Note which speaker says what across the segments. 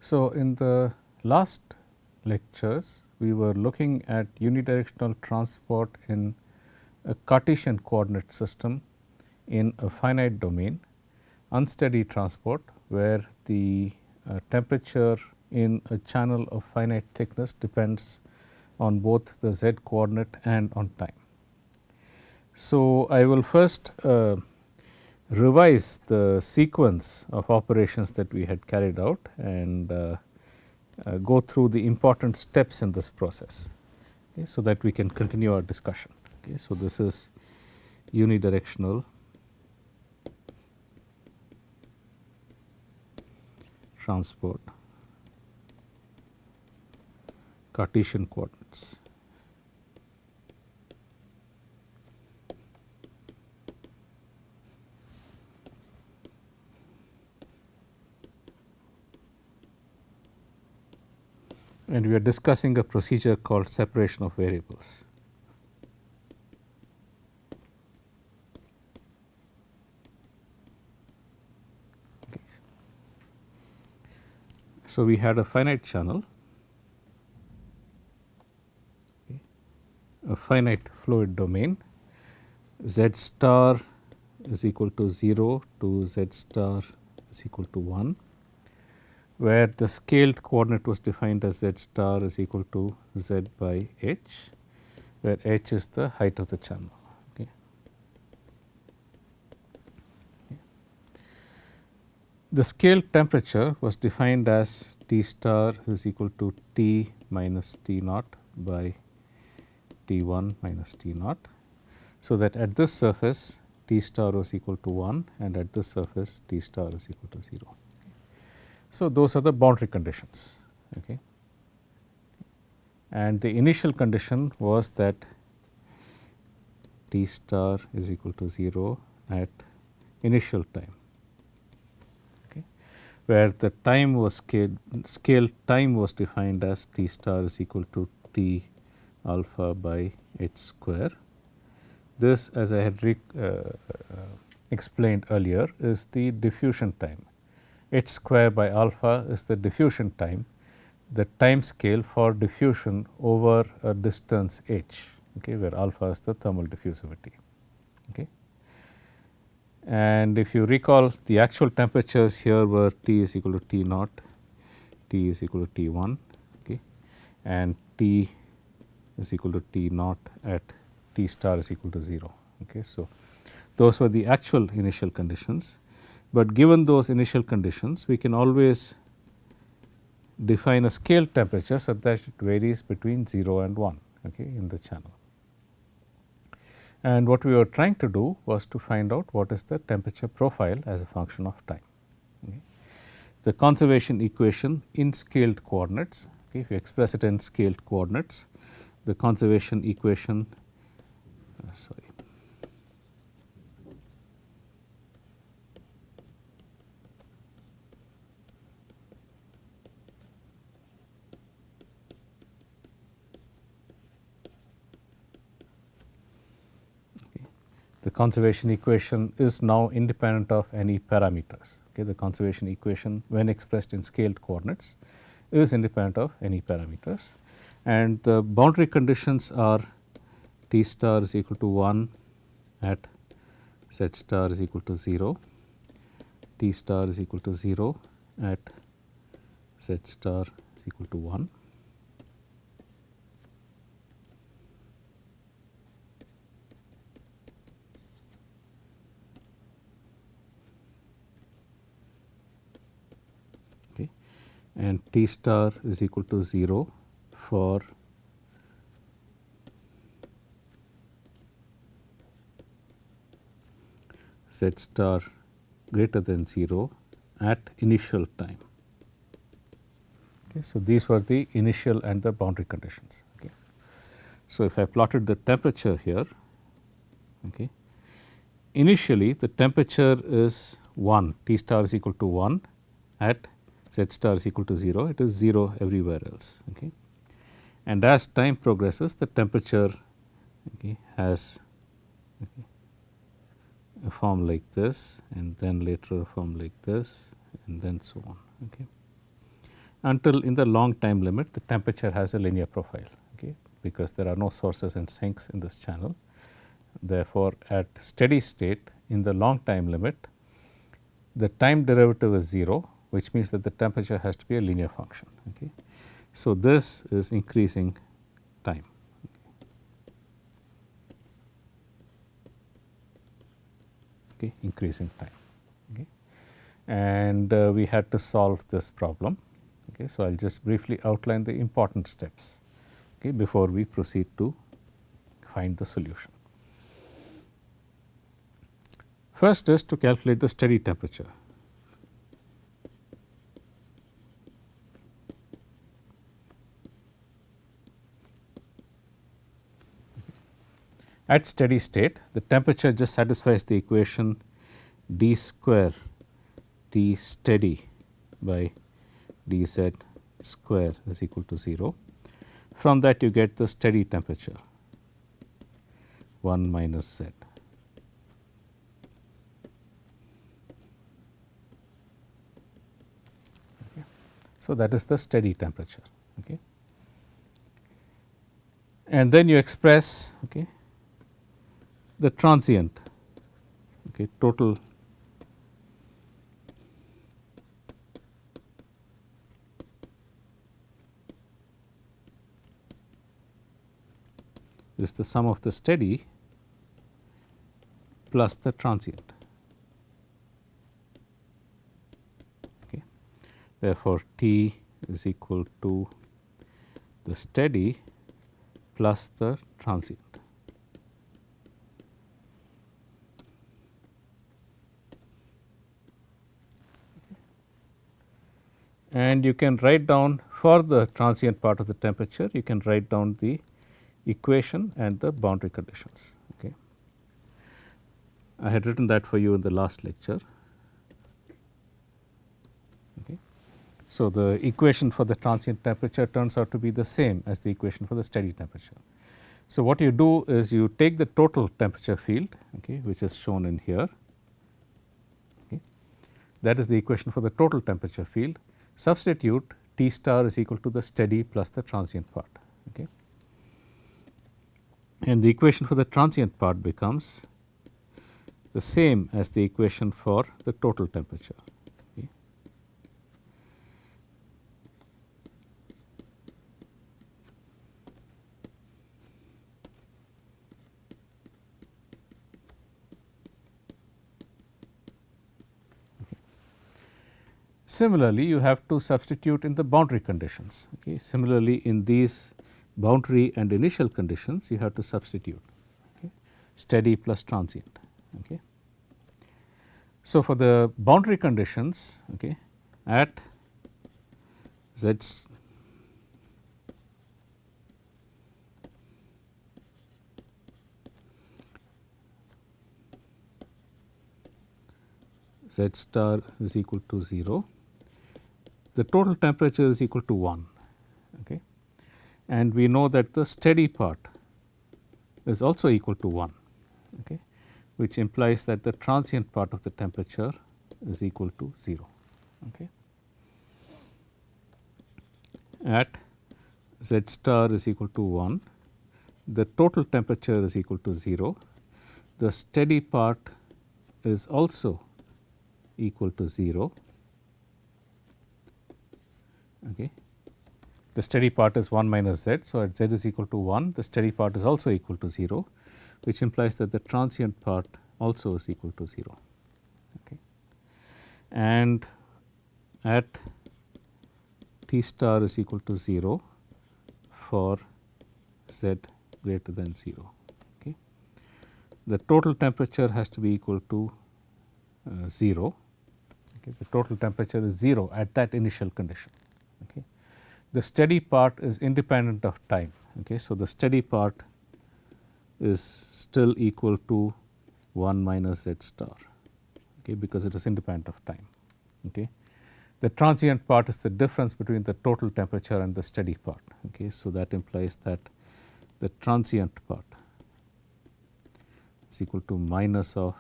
Speaker 1: So, in the last lectures we were looking at unidirectional transport in a Cartesian coordinate system in a finite domain, unsteady transport where the temperature in a channel of finite thickness depends on both the z coordinate and on time. So, I will first revise the sequence of operations that we had carried out and go through the important steps in this process, okay, so that we can continue our discussion. Okay. So, this is unidirectional transport Cartesian coordinates. And we are discussing a procedure called separation of variables. Okay. So, we had a finite channel, okay, a finite fluid domain, z star is equal to 0 to z star is equal to 1, where the scaled coordinate was defined as z star is equal to z by h, where h is the height of the channel. Okay. The scaled temperature was defined as T star is equal to T minus T naught by T1 minus T naught. So, that at this surface T star was equal to 1 and at this surface T star is equal to 0. So, those are the boundary conditions. Okay. And the initial condition was that T star is equal to 0 at initial time, okay, where the time was scaled time was defined as T star is equal to T alpha by h square. This, as I had explained earlier, is the diffusion time. H square by alpha is the diffusion time, the time scale for diffusion over a distance h, okay, where alpha is the thermal diffusivity. Okay. And if you recall, the actual temperatures here were T is equal to T naught, T is equal to T1, okay, and T is equal to T naught at T star is equal to 0. Okay. So, those were the actual initial conditions, but given those initial conditions we can always define a scale temperature such that it varies between 0 and 1, okay, in the channel. And what we were trying to do was to find out what is the temperature profile as a function of time. Okay. The conservation equation in scaled coordinates, okay, if you express it in scaled coordinates, the conservation equation the conservation equation is now independent of any parameters. Okay. The conservation equation, when expressed in scaled coordinates, is independent of any parameters, and the boundary conditions are T star is equal to 1 at z star is equal to 0, T star is equal to 0 at z star is equal to 1. Okay. And T star is equal to 0 for z star greater than 0 at initial time. Okay. So, these were the initial and the boundary conditions. Okay. So, if I plotted the temperature here, okay, initially the temperature is 1, T star is equal to 1 at z star is equal to 0, it is 0 everywhere else. Okay. And as time progresses, the temperature, okay, has, okay, a form like this and then later a form like this and then so on. Okay. until in the long time limit the temperature has a linear profile, okay, because there are no sources and sinks in this channel. Therefore, at steady state in the long time limit, the time derivative is 0, which means that the temperature has to be a linear function. Okay. So, this is increasing time. Okay, increasing time. Okay. And we had to solve this problem. Okay. So, I will just briefly outline the important steps, okay, before we proceed to find the solution. First is to calculate the steady temperature. At steady state, the temperature just satisfies the equation d square T steady by dz square is equal to 0. From that you get the steady temperature 1 minus z. Okay. So, that is the steady temperature. Okay. And then you express, okay, the transient, okay, total is the sum of the steady plus the transient. Okay. Therefore, T is equal to the steady plus the transient. And you can write down for the transient part of the temperature, you can write down the equation and the boundary conditions. Okay. I had written that for you in the last lecture. Okay. So, the equation for the transient temperature turns out to be the same as the equation for the steady temperature. So, what you do is you take the total temperature field, okay, which is shown in here. Okay. That is the equation for the total temperature field. Substitute T star is equal to the steady plus the transient part. Okay. And the equation for the transient part becomes the same as the equation for the total temperature. Okay. Okay. Similarly, you have to substitute in the boundary conditions. Okay. Similarly, in these boundary and initial conditions, you have to substitute, okay, steady plus transient. Okay. So, for the boundary conditions, okay, at z star is equal to 0, the total temperature is equal to 1. Okay. And we know that the steady part is also equal to 1, okay, which implies that the transient part of the temperature is equal to 0. Okay. At z star is equal to 1, the total temperature is equal to 0, the steady part is also equal to 0. Okay. The steady part is 1 minus z. So, at z is equal to 1, the steady part is also equal to 0, which implies that the transient part also is equal to 0. Okay. And at T star is equal to 0 for z greater than 0. Okay. The total temperature has to be equal to 0. Okay. The total temperature is 0 at that initial condition. Okay. The steady part is independent of time. Okay. So, the steady part is still equal to 1 minus z star, okay, because it is independent of time. Okay. The transient part is the difference between the total temperature and the steady part. Okay. So, that implies that the transient part is equal to minus of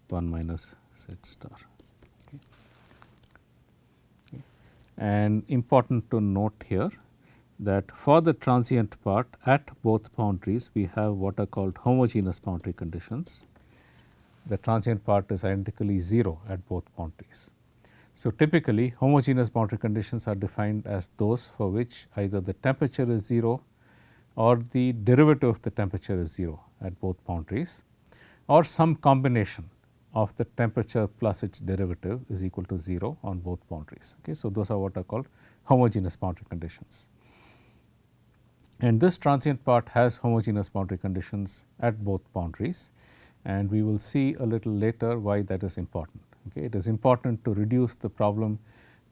Speaker 1: 1 minus z star. Okay. Okay. And important to note here that for the transient part at both boundaries we have what are called homogeneous boundary conditions. The transient part is identically 0 at both boundaries. So, typically homogeneous boundary conditions are defined as those for which either the temperature is 0 or the derivative of the temperature is 0 at both boundaries, or some combination of the temperature plus its derivative is equal to 0 on both boundaries. Okay. So, those are what are called homogeneous boundary conditions. And this transient part has homogeneous boundary conditions at both boundaries, and we will see a little later why that is important. Okay. It is important to reduce the problem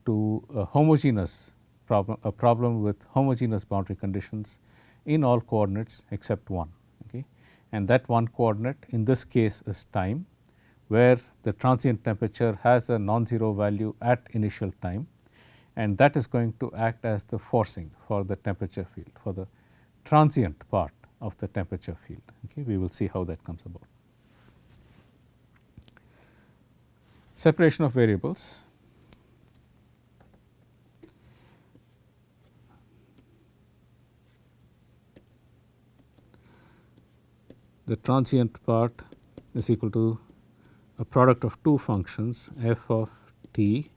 Speaker 1: to a homogeneous problem, a problem with homogeneous boundary conditions in all coordinates except one. Okay. And that one coordinate in this case is time, where the transient temperature has a non-zero value at initial time, and that is going to act as the forcing for the temperature field, for the transient part of the temperature field. Okay. We will see how that comes about. Separation of variables. The transient part is equal to a product of two functions f of t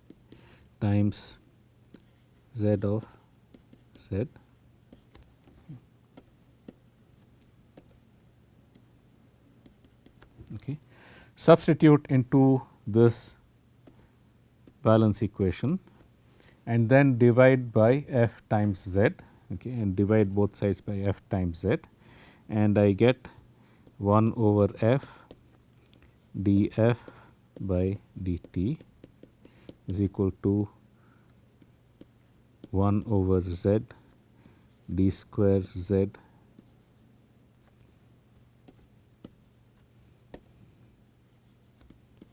Speaker 1: times z of z. Okay. Substitute into this balance equation and then divide by f times z, okay, and divide both sides by f times z, and I get 1 over f df by dt is equal to 1 over z d square z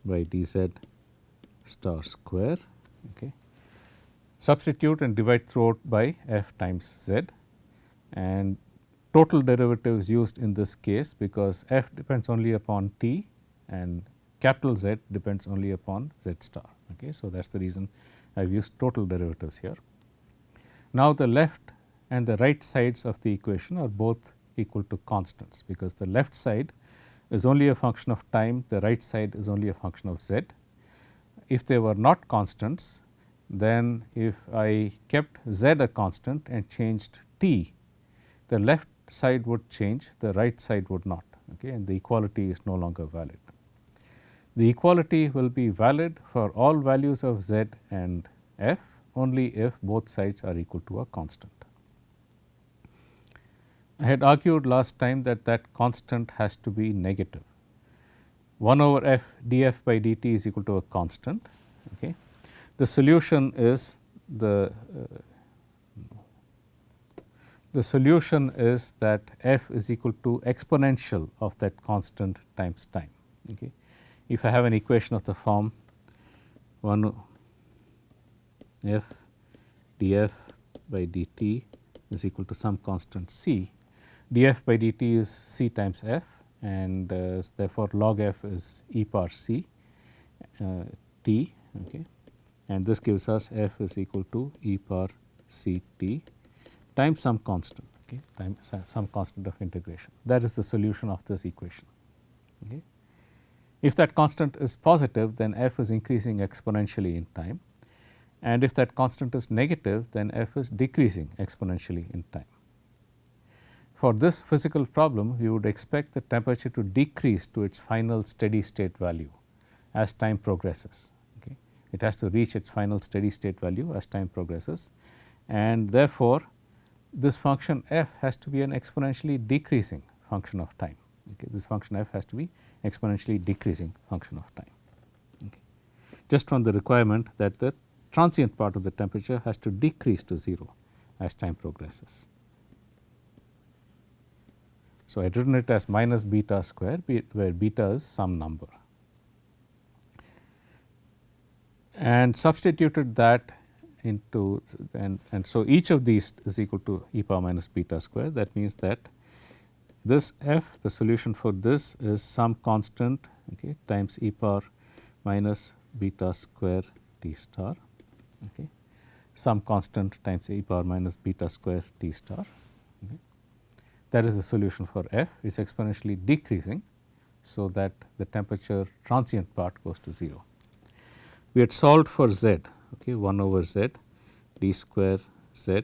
Speaker 1: by dz star square. Okay. Substitute and divide throughout by f times z, and total derivative is used in this case because f depends only upon t and capital Z depends only upon z star. Okay. So, that is the reason I have used total derivatives here. Now, the left and the right sides of the equation are both equal to constants, because the left side is only a function of time, the right side is only a function of z. If they were not constants, then if I kept z a constant and changed t, the left side would change, the right side would not, okay, and the equality is no longer valid. The equality will be valid for all values of z and f only if both sides are equal to a constant. I had argued last time that that constant has to be negative. 1 over f df by dt is equal to a constant. Okay. The solution is the solution is that f is equal to exponential of that constant times time. Okay. If I have an equation of the form 1 f df by dt is equal to some constant c, df by dt is c times f, and therefore, log f is e power c t, okay, and this gives us f is equal to e power c t times some constant, okay, times some constant of integration. That is the solution of this equation. Okay. If that constant is positive, then f is increasing exponentially in time, and if that constant is negative, then f is decreasing exponentially in time. For this physical problem, we would expect the temperature to decrease to its final steady state value as time progresses. Okay. It has to reach its final steady state value as time progresses, and therefore, this function f has to be an exponentially decreasing function of time. Okay. This function f has to be exponentially decreasing function of time. Okay. Just from the requirement that the transient part of the temperature has to decrease to 0 as time progresses. So, I had written it as minus beta square, where beta is some number, and substituted that into, and so each of these is equal to e power minus beta square. That means that this f, the solution for this is some constant, okay, times e power minus beta square t star. Okay. some constant times e power minus beta square t star. Okay. That is the solution for f. It is exponentially decreasing, so that the temperature transient part goes to 0. We had solved for z, okay, 1 over z d square z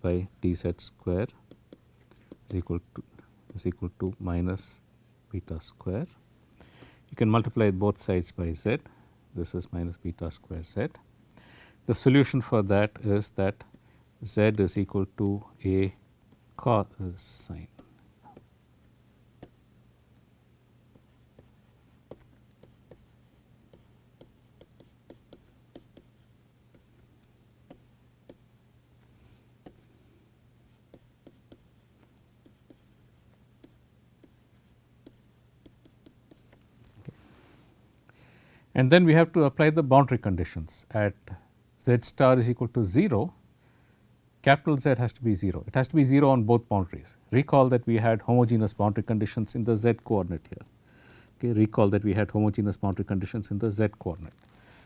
Speaker 1: by dz square is equal to minus beta square. You can multiply both sides by z. This is minus beta square z. The solution for that is that z is equal to a cosine. And then we have to apply the boundary conditions. At z star is equal to 0, capital Z has to be 0. It has to be 0 on both boundaries. Recall that we had homogeneous boundary conditions in the z coordinate here. Okay, recall that we had homogeneous boundary conditions in the z coordinate.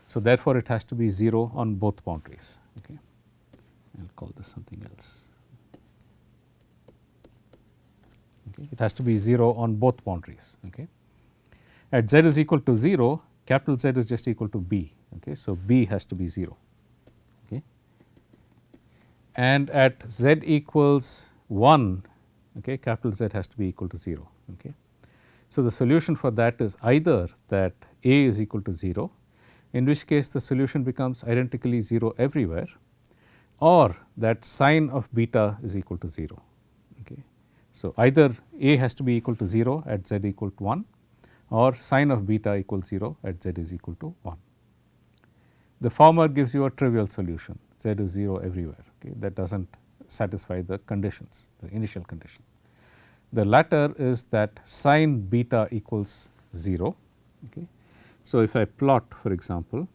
Speaker 1: So, therefore, it has to be 0 on both boundaries. Okay. I will call this something else. Okay. It has to be 0 on both boundaries. Okay. At z is equal to 0, capital Z is just equal to b. Okay. So, b has to be 0. Okay. And at z equals 1, okay, capital Z has to be equal to 0. Okay. So, the solution for that is either that a is equal to 0, in which case the solution becomes identically 0 everywhere, or that sine of beta is equal to 0. Okay. So, either a has to be equal to 0 at z equal to 1, or sine of beta equals 0 at z is equal to 1. The former gives you a trivial solution, z is 0 everywhere. Okay. That does not satisfy the conditions, the initial condition. The latter is that sine beta equals 0. Okay. So, if I plot, for example,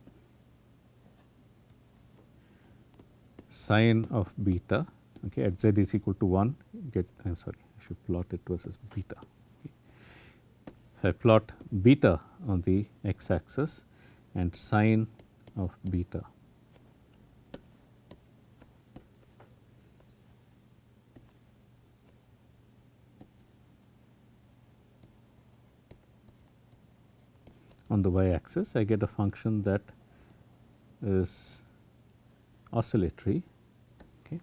Speaker 1: sine of beta, okay, at z is equal to 1, I am sorry, I should plot it versus beta. Okay. If I plot beta on the x axis and sine of beta on the y axis, I get a function that is oscillatory, okay,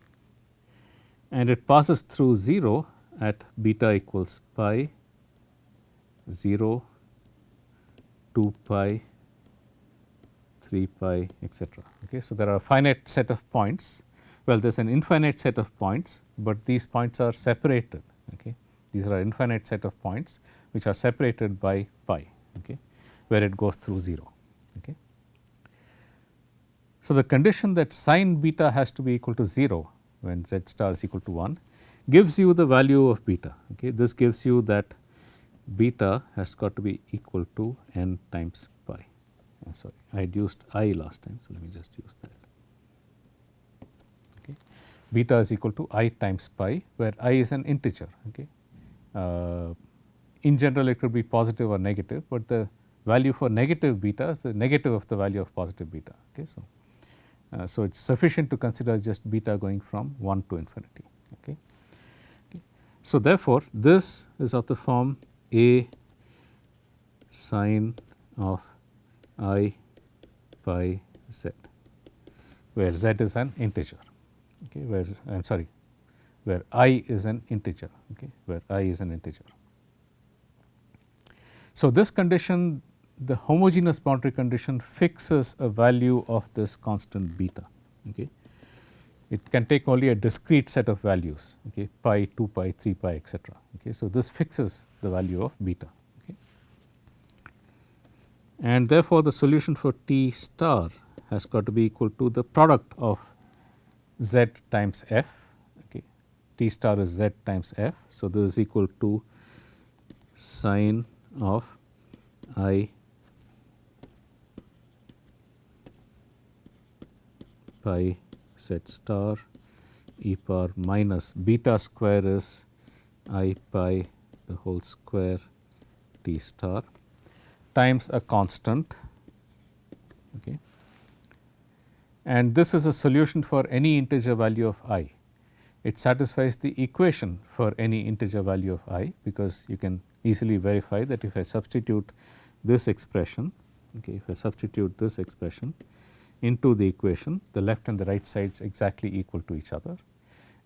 Speaker 1: and it passes through 0 at beta equals pi, 0, 2 pi, 3 pi, etc. Okay. So, there are a finite set of points. Well, there is an infinite set of points, but these points are separated. Okay. These are an infinite set of points which are separated by pi, okay, where it goes through 0. Okay. So, the condition that sine beta has to be equal to 0 when z star is equal to 1 gives you the value of beta. Okay. This gives you that beta has got to be equal to n times pi. Sorry, I had used I last time, so let me just use that. Okay. Beta is equal to I times pi, where I is an integer. Okay. In general, it could be positive or negative, but the value for negative beta is the negative of the value of positive beta. Okay. So, it is sufficient to consider just beta going from 1 to infinity. Okay. So, therefore, this is of the form a sine of I pi z, where z is an integer, okay, where I am sorry, where I is an integer, okay, where I is an integer. So, this condition, the homogeneous boundary condition, fixes a value of this constant beta. Okay. It can take only a discrete set of values, okay, pi, 2 pi, 3 pi, etc. Okay. So, this fixes the value of beta. Okay. And therefore, the solution for t star has got to be equal to the product of z times f. Okay. T star is z times f. So, this is equal to sine of I pi z star e power minus beta square is I pi the whole square t star times a constant, okay, and this is a solution for any integer value of I. It satisfies the equation for any integer value of I, because you can easily verify that if I substitute this expression, okay, if I substitute this expression into the equation, the left and the right sides exactly equal to each other,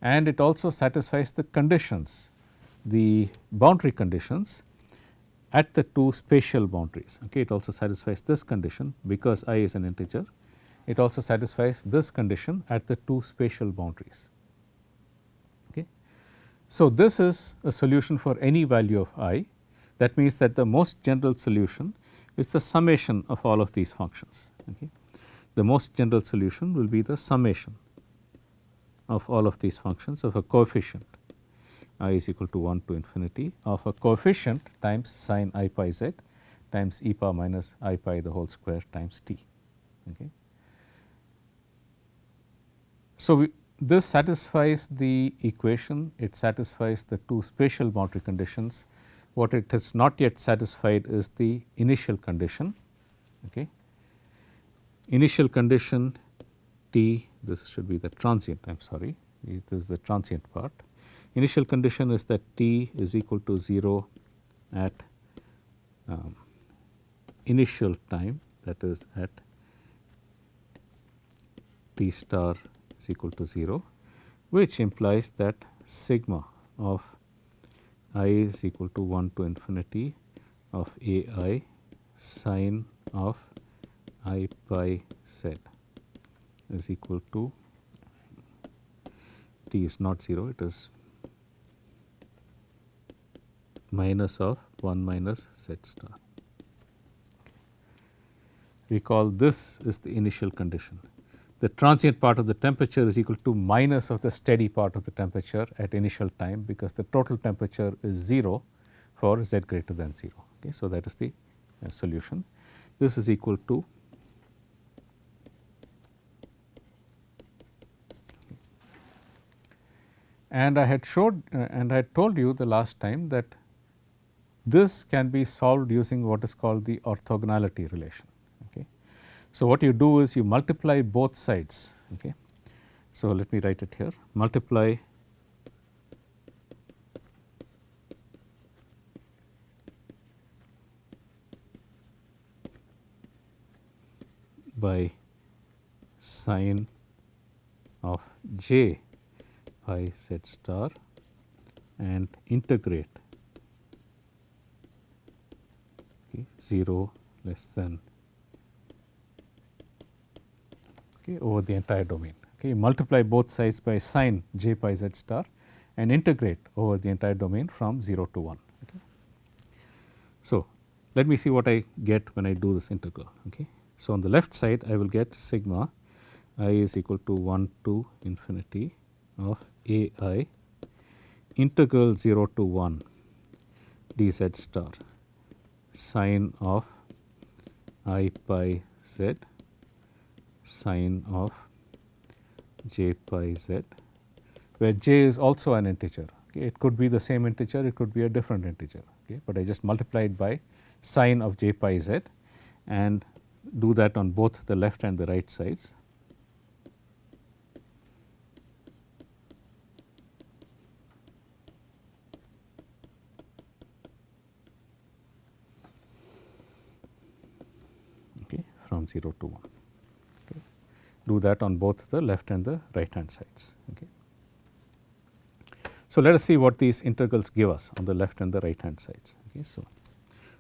Speaker 1: and it also satisfies the conditions, the boundary conditions at the two spatial boundaries. Okay, it also satisfies this condition because I is an integer. It also satisfies this condition at the two spatial boundaries. Okay. So, this is a solution for any value of I. That means that the most general solution is the summation of all of these functions. Okay. The most general solution will be the summation of all of these functions of a coefficient I is equal to 1 to infinity of a coefficient times sin I pi z times e power minus I pi the whole square times t. Okay. So, this satisfies the equation, it satisfies the two spatial boundary conditions. What it has not yet satisfied is the initial condition. Okay. Initial condition t, this should be the transient, I am sorry, it is the transient part. Initial condition is that t is equal to 0 at initial time, that is at t star is equal to 0, which implies that sigma of I is equal to 1 to infinity of a I sin of I pi z is equal to, t is not 0, it is minus of 1 minus z star. Recall, this is the initial condition. The transient part of the temperature is equal to minus of the steady part of the temperature at initial time, because the total temperature is 0 for z greater than 0. Okay. So, that is the solution. This is equal to and I had showed and I had told you the last time that this can be solved using what is called the orthogonality relation. Okay. So, what you do is you multiply both sides. Okay. So, let me write it here, multiply by sin of j pi z star and integrate 0 less than over the entire domain. Okay. Multiply both sides by sin j pi z star and integrate over the entire domain from 0 to 1. Okay. So, let me see what I get when I do this integral. Okay. So, on the left side I will get sigma I is equal to 1 to infinity of a I integral 0 to 1 dz star sin of I pi z sin of j pi z, where j is also an integer. Okay. It could be the same integer, it could be a different integer, okay. But I just multiplied by sin of j pi z and do that on both the left and the right sides. Okay, from 0 to 1. Okay. Do that on both the left and the right hand sides. Okay. So, let us see what these integrals give us on the left and the right hand sides. Okay. So,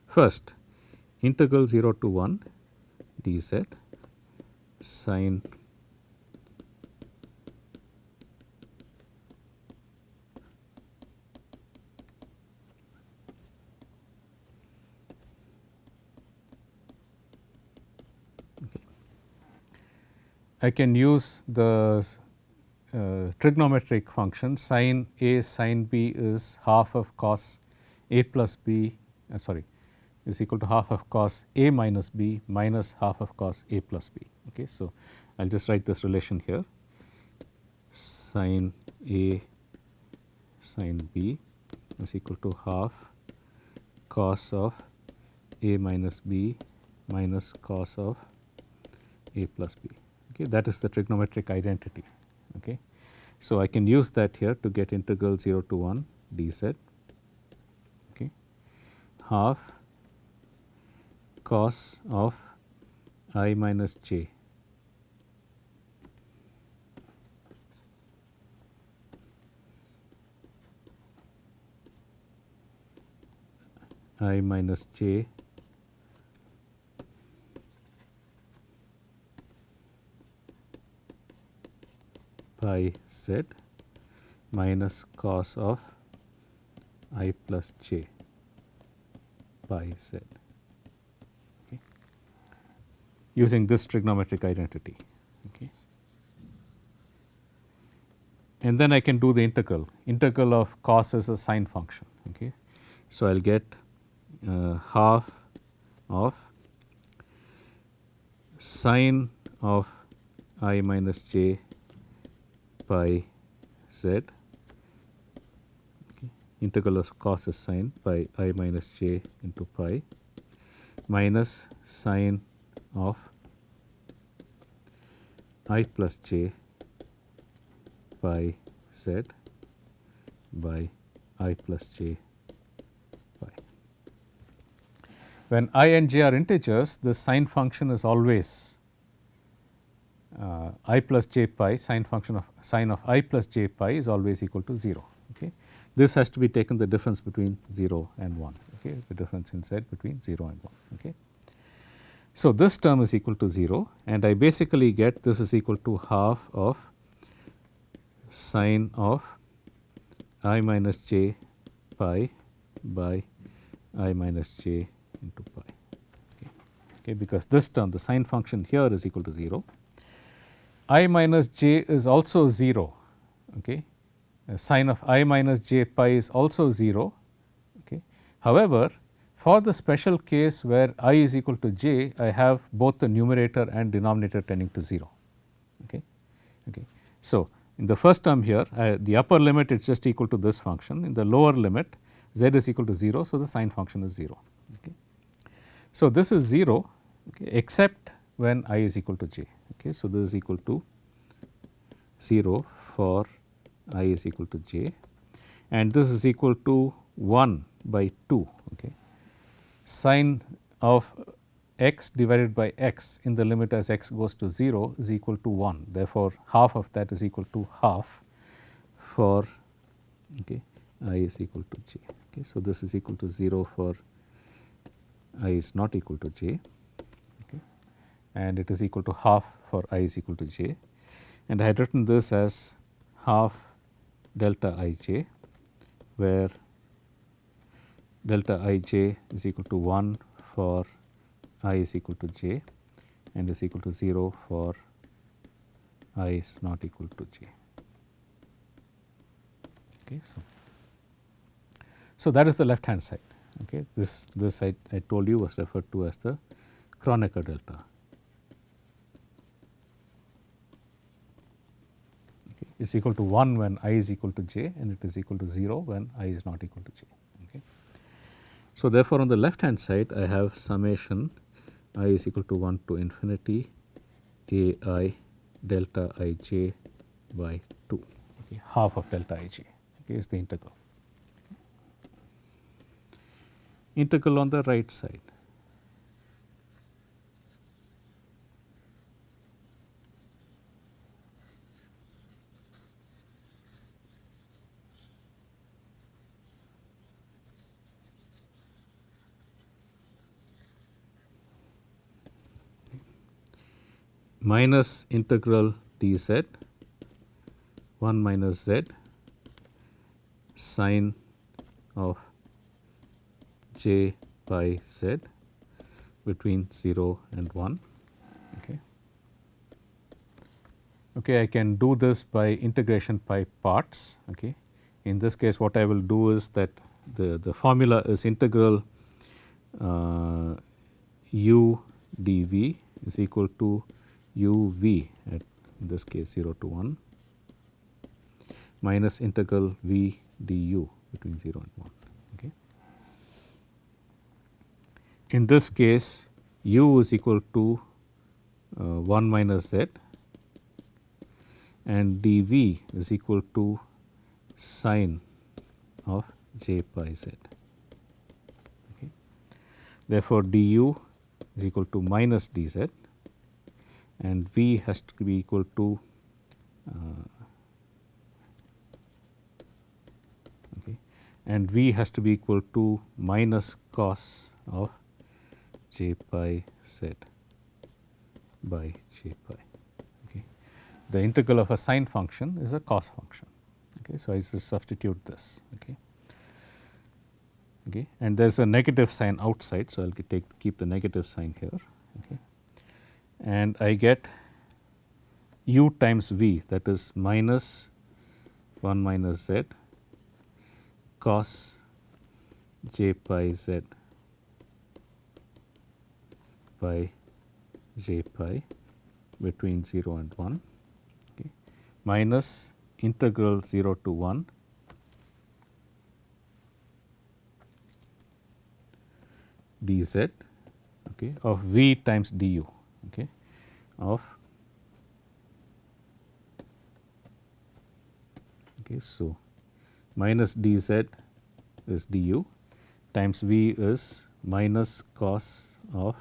Speaker 1: first integral 0 to 1 dz sin I can use the trigonometric function sin a sin b is half of cos a plus b is equal to half of cos a minus b minus half of cos a plus b. Okay. So, I will just write this relation here, sin a sin b is equal to half cos of a minus b minus cos of a plus b. Okay, that is the trigonometric identity. Okay. So, I can use that here to get integral 0 to 1 dz, okay, half cos of I minus j I minus j pi z minus cos of I plus j pi z, okay, using this trigonometric identity. Okay. And then I can do the integral. Integral of cos is a sine function. Okay. So, I will get half of sine of I minus j pi z, okay. Integral of cos is sine by I minus j into pi minus sine of I plus j pi z by I plus j pi. When I and j are integers, the sine function is always I plus j pi, sine function of sine of I plus j pi is always equal to 0. Okay. This has to be taken the difference between 0 and 1, okay, the difference in z between 0 and 1. Okay. So, this term is equal to 0 and I basically get this is equal to half of sine of I minus j pi by I minus j into pi, okay. Okay, because this term, the sine function here is equal to 0. I minus j is also 0, okay. Sine of I minus j pi is also 0. Okay. However, for the special case where I is equal to j, I have both the numerator and denominator tending to 0. Okay. Okay. So, in the first term here, the upper limit is just equal to this function. In the lower limit, z is equal to 0. So, the sine function is 0. Okay. So, this is 0, okay, except when I is equal to j. Okay. So, this is equal to 0 for I is equal to j, and this is equal to 1 by 2. Okay. Sine of x divided by x in the limit as x goes to 0 is equal to 1. Therefore, half of that is equal to half for, okay, I is equal to j. Okay. So, this is equal to 0 for I is not equal to j, okay, and it is equal to half for I is equal to j, and I had written this as half delta I j, where delta I j is equal to 1 for I is equal to j and is equal to 0 for I is not equal to j. Okay. So, that is the left hand side. Okay. This I told you was referred to as the Kronecker delta. Okay. It is equal to 1 when I is equal to j and it is equal to 0 when I is not equal to j. Okay. So, therefore, on the left hand side I have summation I is equal to 1 to infinity a I delta I j by 2, okay, half of delta I j, okay, is the integral. Integral on the right side. Minus integral dz 1 minus z sine of j pi z between 0 and 1. Okay. Okay, I can do this by integration by parts. Okay. In this case, what I will do is that the formula is integral u dv is equal to u v at in this case 0 to 1 minus integral v du between 0 and 1. Okay. In this case, u is equal to 1 minus z and dV is equal to sine of j pi z. Okay. Therefore, du is equal to minus dz and V has to be equal to okay, and V has to be equal to minus cos of j pi z by j pi. Okay. The integral of a sine function is a cos function. Okay. So, I just substitute this. Okay. Okay. And there is a negative sign outside. So, I will keep the negative sign here. Okay. And I get u times v, that is minus 1 minus z cos j pi z by j pi between 0 and 1, okay, minus integral 0 to 1 dz, okay, of v times du, okay, of okay. So, minus dz is du times v is minus cos of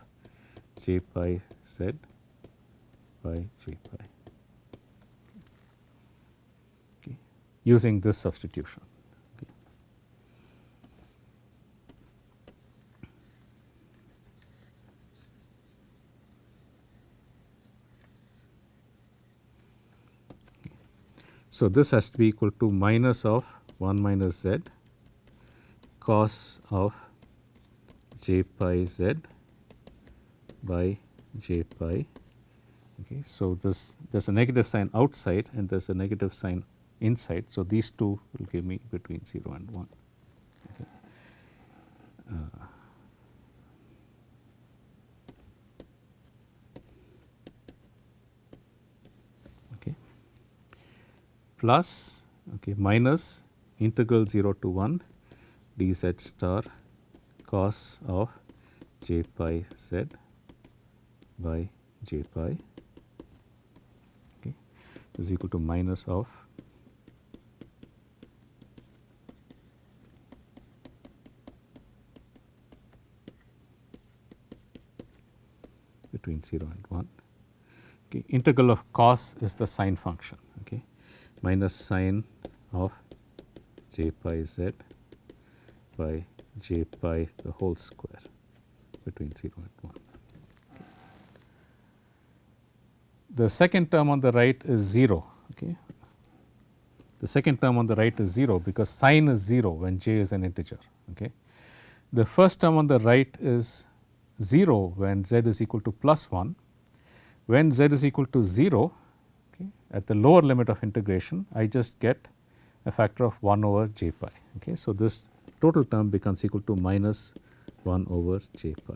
Speaker 1: j pi z by j pi, okay, using this substitution. Okay. So, this has to be equal to minus of 1 minus z cos of j pi z by j pi. Okay. So, there is a negative sign outside and there is a negative sign inside. So, these two will give me between 0 and 1. Okay. Okay. Plus, okay, minus integral 0 to 1 dz star cos of j pi z by j pi, okay, is equal to minus of between 0 and 1. Okay. Integral of cos is the sine function, okay, minus sine of j pi z by j pi the whole square between 0 and 1. Okay. The second term on the right is 0. Okay. The second term on the right is 0 because sine is 0 when j is an integer. Okay. The first term on the right is 0 when z is equal to plus 1. When z is equal to 0, okay, at the lower limit of integration, I just get a factor of 1 over j pi. Okay. So, this total term becomes equal to minus 1 over j pi.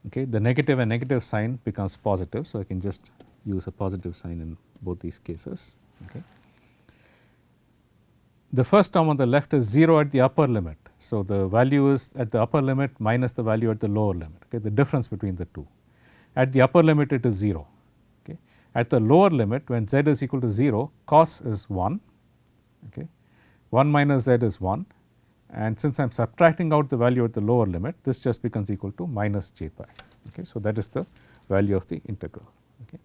Speaker 1: Okay. The negative and negative sign becomes positive. So, I can just use a positive sign in both these cases. Okay. The first term on the left is 0 at the upper limit. So, the value is at the upper limit minus the value at the lower limit, okay, the difference between the two. At the upper limit it is 0. Okay. At the lower limit when z is equal to 0, cos is 1, okay. 1 minus z is 1, and since I am subtracting out the value at the lower limit, this just becomes equal to minus j pi. Okay. So, that is the value of the integral. Okay.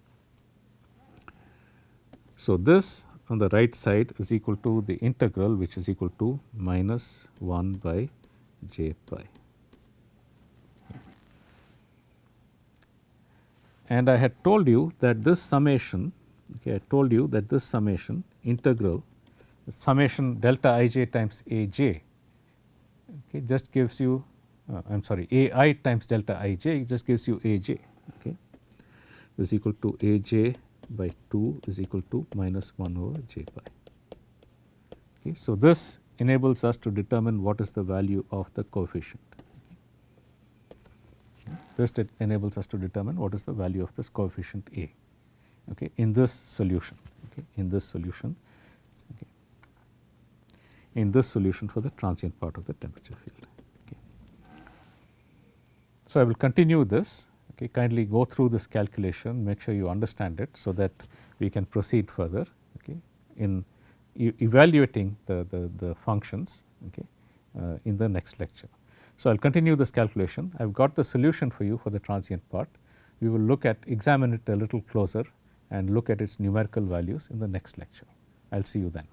Speaker 1: So, this on the right side is equal to the integral which is equal to minus 1 by j pi. And I had told you that this summation, okay, I told you that this summation integral summation delta ij times aj, okay, just gives you I am sorry ai times delta ij just gives you aj, okay, is equal to aj by 2 is equal to minus 1 over j pi. Okay. So, this enables us to determine what is the value of the coefficient. Okay. This enables us to determine what is the value of this coefficient a, okay, in this solution, okay, in this solution, okay, in this solution for the transient part of the temperature field. Okay. So, I will continue this. Okay. Kindly go through this calculation, make sure you understand it, so that we can proceed further, okay, in evaluating the functions, okay, in the next lecture. So, I will continue this calculation. I have got the solution for you for the transient part. We will examine it a little closer and look at its numerical values in the next lecture. I will see you then.